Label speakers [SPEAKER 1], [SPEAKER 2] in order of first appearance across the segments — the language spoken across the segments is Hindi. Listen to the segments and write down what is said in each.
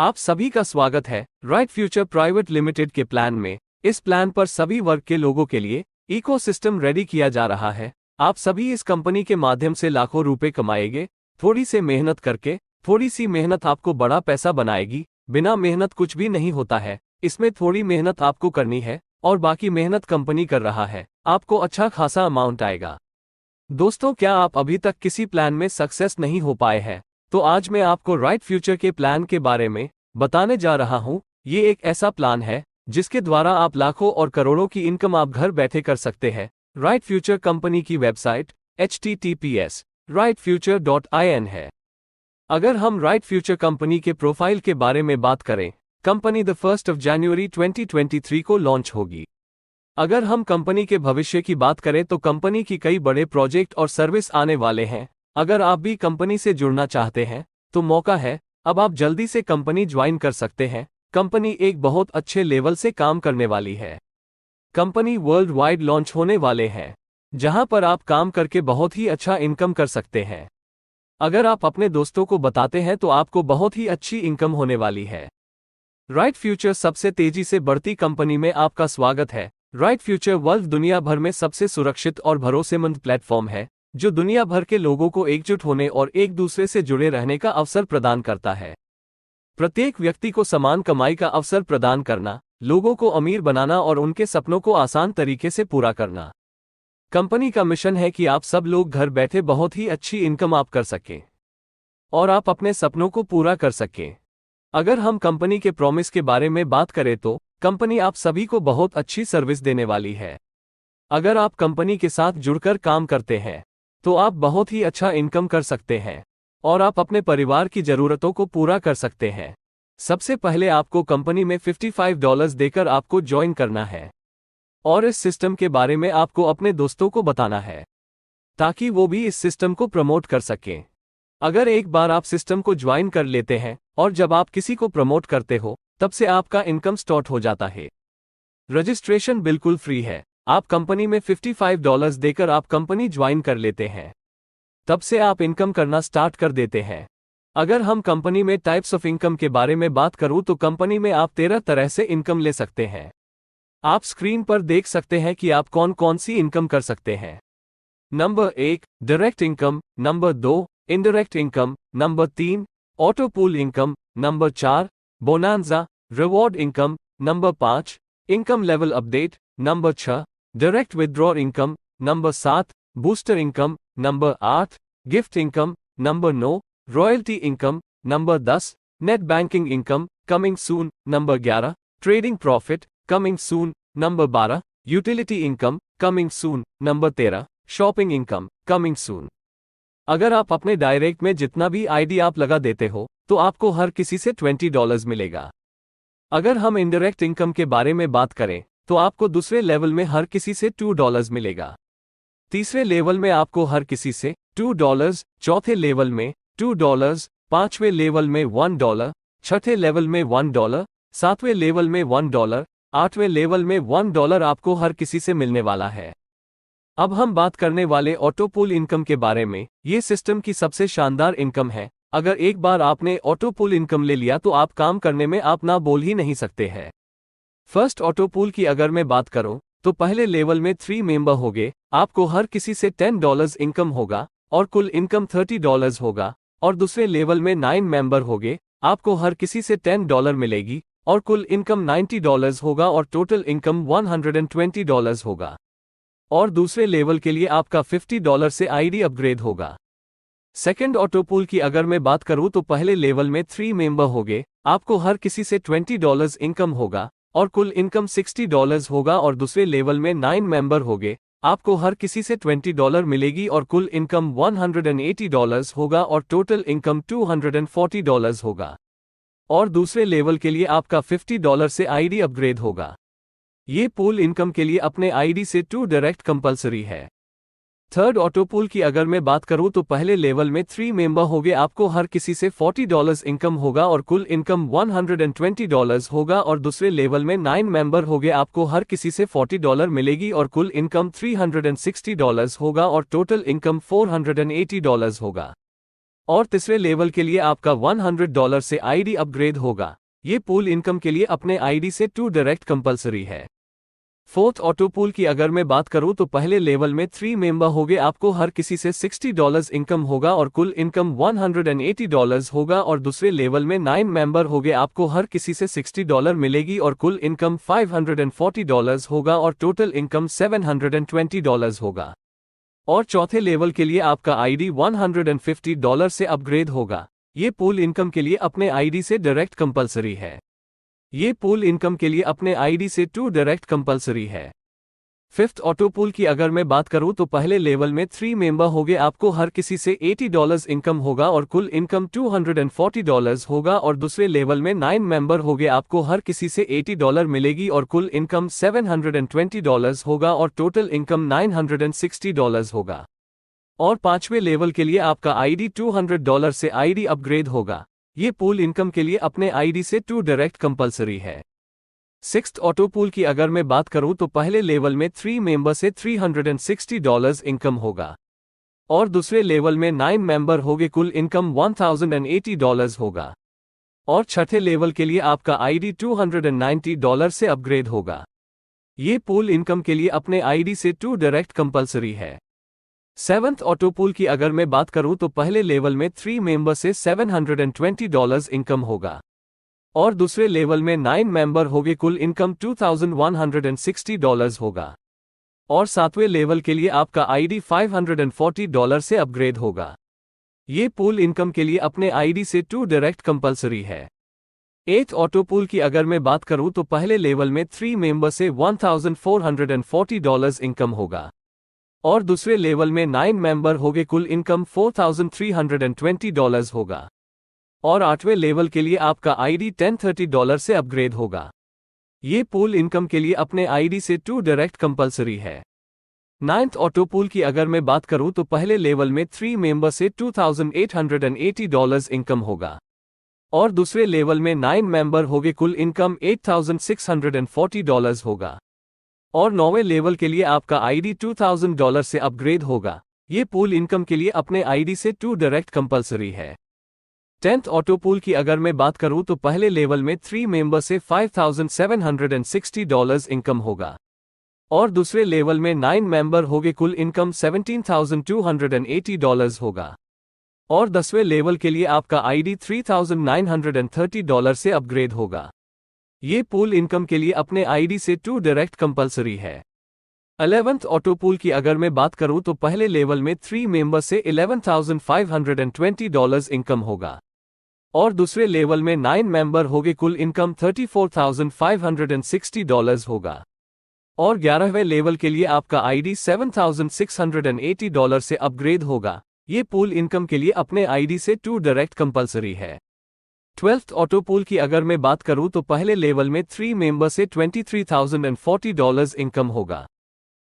[SPEAKER 1] आप सभी का स्वागत है राइट फ्यूचर प्राइवेट लिमिटेड के प्लान में। इस प्लान पर सभी वर्ग के लोगों के लिए इकोसिस्टम रेडी किया जा रहा है। आप सभी इस कंपनी के माध्यम से लाखों रुपए कमाएंगे। थोड़ी सी मेहनत करके, थोड़ी सी मेहनत आपको बड़ा पैसा बनाएगी। बिना मेहनत कुछ भी नहीं होता है, इसमें थोड़ी मेहनत आपको करनी है और बाकी मेहनत कंपनी कर रहा है। आपको अच्छा खासा अमाउंट आएगा। दोस्तों, क्या आप अभी तक किसी प्लान में सक्सेस नहीं हो पाए हैं? तो आज मैं आपको राइट फ्यूचर के प्लान के बारे में बताने जा रहा हूं। ये एक ऐसा प्लान है जिसके द्वारा आप लाखों और करोड़ों की इनकम आप घर बैठे कर सकते हैं। राइट फ्यूचर कंपनी की वेबसाइट https://rightfuture.in है। अगर हम राइट फ्यूचर कंपनी के प्रोफाइल के बारे में बात करें, कंपनी 1 जनवरी 2023 को लॉन्च होगी। अगर हम कंपनी के भविष्य की बात करें तो कंपनी की कई बड़े प्रोजेक्ट और सर्विस आने वाले हैं। अगर आप भी कंपनी से जुड़ना चाहते हैं तो मौका है, अब आप जल्दी से कंपनी ज्वाइन कर सकते हैं। कंपनी एक बहुत अच्छे लेवल से काम करने वाली है। कंपनी वर्ल्ड वाइड लॉन्च होने वाले हैं, जहां पर आप काम करके बहुत ही अच्छा इनकम कर सकते हैं। अगर आप अपने दोस्तों को बताते हैं तो आपको बहुत ही अच्छी इनकम होने वाली है। राइट फ्यूचर सबसे तेजी से बढ़ती कंपनी में आपका स्वागत है। राइट फ्यूचर वर्ल्ड दुनिया भर में सबसे सुरक्षित और भरोसेमंद प्लेटफॉर्म है, जो दुनिया भर के लोगों को एकजुट होने और एक दूसरे से जुड़े रहने का अवसर प्रदान करता है। प्रत्येक व्यक्ति को समान कमाई का अवसर प्रदान करना, लोगों को अमीर बनाना और उनके सपनों को आसान तरीके से पूरा करना। कंपनी का मिशन है कि आप सब लोग घर बैठे बहुत ही अच्छी इनकम आप कर सकें और आप अपने सपनों को पूरा कर सकें। अगर हम कंपनी के प्रॉमिस के बारे में बात करें तो कंपनी आप सभी को बहुत अच्छी सर्विस देने वाली है। अगर आप कंपनी के साथ जुड़कर काम करते हैं तो आप बहुत ही अच्छा इनकम कर सकते हैं और आप अपने परिवार की ज़रूरतों को पूरा कर सकते हैं। सबसे पहले आपको कंपनी में $55 देकर आपको ज्वाइन करना है और इस सिस्टम के बारे में आपको अपने दोस्तों को बताना है ताकि वो भी इस सिस्टम को प्रमोट कर सकें। अगर एक बार आप सिस्टम को ज्वाइन कर लेते हैं और जब आप किसी को प्रमोट करते हो तब से आपका इनकम स्टार्ट हो जाता है। रजिस्ट्रेशन बिल्कुल फ्री है। आप कंपनी में $55 देकर आप कंपनी ज्वाइन कर लेते हैं, तब से आप इनकम करना स्टार्ट कर देते हैं। अगर हम कंपनी में टाइप्स ऑफ इनकम के बारे में बात करूं तो कंपनी में आप 13 तरह से इनकम ले सकते हैं। आप स्क्रीन पर देख सकते हैं कि आप कौन कौन सी इनकम कर सकते हैं। Number 1 direct income, number 2 indirect income, number 3 auto pool income, number 4 bonanza reward income, number 5 income level update, number 6 direct withdraw income, number 7 booster income, number 8 gift income, number 9 royalty income, number 10 net banking income coming soon, number 11 trading profit coming soon, number 12 utility income coming soon, number 13 shopping income coming soon. अगर आप अपने डायरेक्ट में जितना भी आईडी आप लगा देते हो तो आपको हर किसी से $20 मिलेगा। अगर हम इनडायरेक्ट इनकम के बारे में बात करें तो आपको दूसरे लेवल में हर किसी से $2 मिलेगा। तीसरे लेवल में आपको हर किसी से $2, चौथे लेवल में $2, पांचवें लेवल में $1, छठे लेवल में $1, सातवें लेवल में $1, आठवें लेवल में $1 आपको हर किसी से मिलने वाला है। अब हम बात करने वाले ऑटो पूल इनकम के बारे में। ये सिस्टम की सबसे शानदार इनकम है। अगर एक बार आपने ऑटो पूल इनकम ले लिया तो आप काम करने में आप ना बोल ही नहीं सकते हैं। फर्स्ट ऑटो पूल की अगर मैं बात करूं तो पहले लेवल में 3 मेंबर होंगे, आपको हर किसी से $10 इनकम होगा और कुल इनकम $30 होगा। और दूसरे लेवल में 9 मेंबर होंगे, आपको हर किसी से $10 मिलेगी और कुल इनकम $90 होगा और टोटल इनकम $120 होगा। और दूसरे लेवल के लिए आपका $50 से आईडी अपग्रेड होगा। सेकेंड ऑटो पूल की अगर मैं बात करूं तो पहले लेवल में 3 मेंबर होंगे, आपको हर किसी से $20 इनकम होगा और कुल इनकम $60 होगा। और दूसरे लेवल में 9 मेंबर होंगे, आपको हर किसी से $20 मिलेगी और कुल इनकम $180 होगा और टोटल इनकम $240 होगा। और दूसरे लेवल के लिए आपका $50 से आईडी अपग्रेड होगा। ये पूल इनकम के लिए अपने आईडी से 2 डायरेक्ट कंपलसरी है। थर्ड ऑटो पूल की अगर मैं बात करूं तो पहले लेवल में 3 मेंबर होंगे, आपको हर किसी से $40 इनकम होगा और कुल इनकम $120 होगा। और दूसरे लेवल में 9 मेंबर होंगे, आपको हर किसी से $40 मिलेगी और कुल इनकम $360 होगा और टोटल इनकम $480 होगा। और तीसरे लेवल के लिए आपका $100 से आईडी अपग्रेड होगा। ये पूल इनकम के लिए अपने आईडी से 2 डायरेक्ट कंपलसरी है। फोर्थ ऑटो पूल की अगर मैं बात करूं तो पहले लेवल में 3 मेंबर होंगे, आपको हर किसी से $60 इनकम होगा और कुल इनकम $180 होगा। और दूसरे लेवल में 9 मेंबर होंगे, आपको हर किसी से $60 मिलेगी और कुल इनकम $540 होगा और टोटल इनकम $720 होगा। और चौथे लेवल के लिए आपका आईडी $150 से अपग्रेड होगा। ये पूल इनकम के लिए अपने आईडी से डायरेक्ट कंपलसरी है। ये पूल इनकम के लिए अपने आईडी से 2 डायरेक्ट कंपलसरी है। फिफ्थ ऑटो पूल की अगर मैं बात करूं तो पहले लेवल में 3 मेंबर होंगे, आपको हर किसी से $80 इनकम होगा और कुल इनकम $240 होगा। और दूसरे लेवल में 9 मेंबर होंगे, आपको हर किसी से $80 मिलेगी और कुल इनकम $720 होगा और टोटल इनकम $960 होगा। और पांचवें लेवल के लिए आपका आईडी $200 से आईडी अपग्रेड होगा। ये पूल इनकम के लिए अपने आईडी से 2 डायरेक्ट कंपलसरी है। सिक्स्थ ऑटो पूल की अगर मैं बात करूं तो पहले लेवल में 3 मेंबर से $360 इनकम होगा और दूसरे लेवल में 9 मेंबर होंगे, कुल इनकम $1080 होगा। और छठे लेवल के लिए आपका आईडी $290 से अपग्रेड होगा। ये पूल इनकम के लिए अपने आईडी से 2 डायरेक्ट कंपलसरी है। सेवंथ ऑटो पूल की अगर मैं बात करूं तो पहले लेवल में 3 मेंबर से $720 इनकम होगा और दूसरे लेवल में 9 मेंबर होंगे, कुल इनकम $2160 होगा। और सातवें लेवल के लिए आपका आईडी $540 से अपग्रेड होगा। ये पूल इनकम के लिए अपने आईडी से 2 डायरेक्ट कंपलसरी है। एथ ऑटो पूल की अगर मैं बात करूं तो पहले लेवल में 3 मेंबर से $1440 इनकम होगा और दूसरे लेवल में 9 मेंबर होंगे, कुल इनकम $4320 होगा। और आठवें लेवल के लिए आपका आईडी $1030 से अपग्रेड होगा। ये पूल इनकम के लिए अपने आईडी से 2 डायरेक्ट कंपलसरी है। नाइन्थ ऑटो पूल की अगर मैं बात करूं तो पहले लेवल में 3 मेंबर से $2880 इनकम होगा और दूसरे लेवल में 9 मेंबर होंगे, कुल इनकम $8640 होगा। और नौवें लेवल के लिए आपका आईडी $2000 से अपग्रेड होगा। ये पूल इनकम के लिए अपने आईडी से 2 डायरेक्ट कंपलसरी है। 10th ऑटो पूल की अगर मैं बात करूं तो पहले लेवल में 3 मेंबर से $5760 इनकम होगा और दूसरे लेवल में 9 मेंबर होंगे, कुल इनकम $17,280 होगा। और 10वें लेवल के लिए आपका आईडी $3930 से अपग्रेड होगा। ये पूल इनकम के लिए अपने आईडी से 2 डायरेक्ट कंपलसरी है। 11th ऑटो पूल की अगर मैं बात करूं तो पहले लेवल में 3 मेंबर से $11,520 इनकम होगा और दूसरे लेवल में 9 मेंबर होंगे, कुल इनकम $34,560 होगा। और 11वें लेवल के लिए आपका आईडी $7,680 से अपग्रेड होगा। ये पूल इनकम के लिए अपने आईडी से 2 डायरेक्ट कंपलसरी है। 12th ऑटो पूल की अगर मैं बात करूं तो पहले लेवल में 3 मेंबर से $23,040 इनकम होगा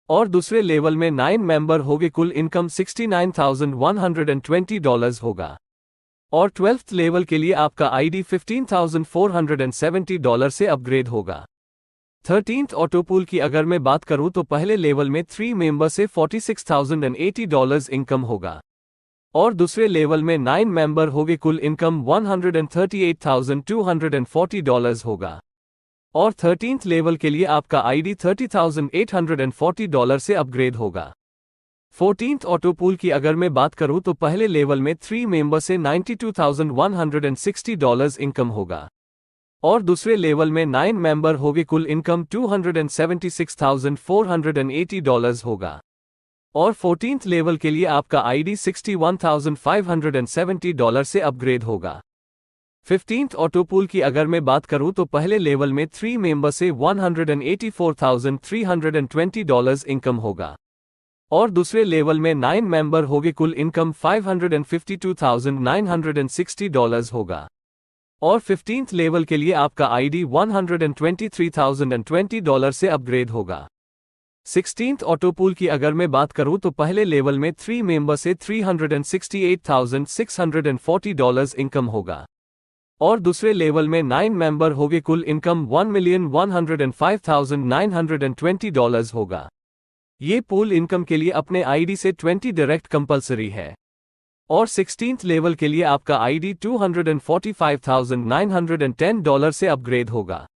[SPEAKER 1] और दूसरे लेवल में 9 मेंबर होंगे, कुल इनकम $69,120 होगा। और 12th लेवल के लिए आपका आईडी $15,470 से अपग्रेड होगा। 13th ऑटो पूल की अगर मैं बात करूं तो पहले लेवल में 3 मेंबर से $46,080 इनकम होगा और दूसरे लेवल में 9 मेंबर होंगे, कुल इनकम $138,240 होगा। और 13th लेवल के लिए आपका आईडी $30,840 से अपग्रेड होगा। 14th ऑटो पूल की अगर मैं बात करूं तो पहले लेवल में 3 मेंबर से $92,160 इनकम होगा और दूसरे लेवल में 9 मेंबर होंगे, कुल इनकम $276,480 होगा। और 14th लेवल के लिए आपका आईडी $61,570 से अपग्रेड होगा। 15th ऑटो पूल की अगर मैं बात करूं तो पहले लेवल में 3 मेंबर से $184,320 इनकम होगा और दूसरे लेवल में 9 मेंबर होंगे, कुल इनकम $552,960 होगा। और 15th लेवल के लिए आपका आईडी $123,020 से अपग्रेड होगा। 16th ऑटो पूल की अगर मैं बात करूं तो पहले लेवल में 3 मेंबर से $368,640 इनकम होगा और दूसरे लेवल में 9 मेंबर होंगे, कुल इनकम $1,105,920 होगा। ये पूल इनकम के लिए अपने आईडी से 20 डायरेक्ट कंपलसरी है। और 16th लेवल के लिए आपका आईडी $245,910 से अपग्रेड होगा।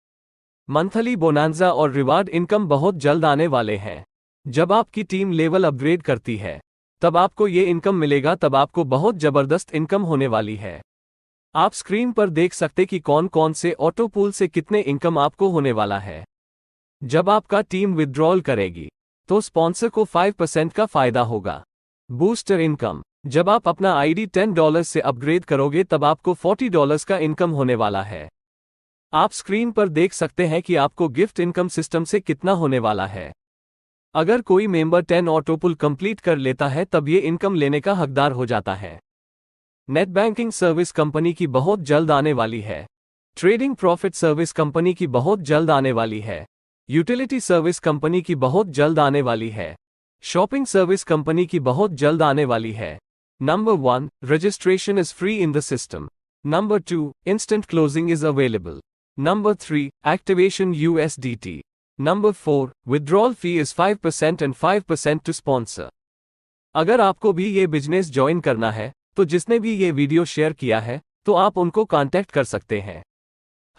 [SPEAKER 1] मंथली बोनांजा और रिवार्ड इनकम बहुत जल्द आने वाले हैं। जब आपकी टीम लेवल अपग्रेड करती है तब आपको ये इनकम मिलेगा, तब आपको बहुत जबरदस्त इनकम होने वाली है। आप स्क्रीन पर देख सकते कि कौन कौन से ऑटो पूल से कितने इनकम आपको होने वाला है। जब आपका टीम विथड्रॉल करेगी तो स्पॉन्सर को 5% का फायदा होगा। बूस्टर इनकम, जब आप अपना आईडी $10 से अपग्रेड करोगे तब आपको $40 का इनकम होने वाला है। आप स्क्रीन पर देख सकते हैं कि आपको गिफ्ट इनकम सिस्टम से कितना होने वाला है। अगर कोई मेंबर 10 ऑटोपुल कंप्लीट कर लेता है तब ये इनकम लेने का हकदार हो जाता है। नेट बैंकिंग सर्विस कंपनी की बहुत जल्द आने वाली है। ट्रेडिंग प्रॉफिट सर्विस कंपनी की बहुत जल्द आने वाली है। यूटिलिटी सर्विस कंपनी की बहुत जल्द आने वाली है। शॉपिंग सर्विस कंपनी की बहुत जल्द आने वाली है। Number 1, registration is free in the system. Number 2, instant closing is available. Number 3, activation USDT। Number 4, withdrawal fee is 5% and 5% to sponsor. अगर आपको भी ये बिजनेस ज्वाइन करना है तो जिसने भी ये वीडियो शेयर किया है तो आप उनको कांटेक्ट कर सकते हैं।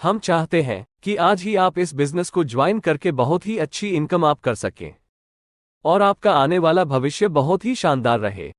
[SPEAKER 1] हम चाहते हैं कि आज ही आप इस बिजनेस को ज्वाइन करके बहुत ही अच्छी इनकम आप कर सकें और आपका आने वाला भविष्य बहुत ही शानदार रहे।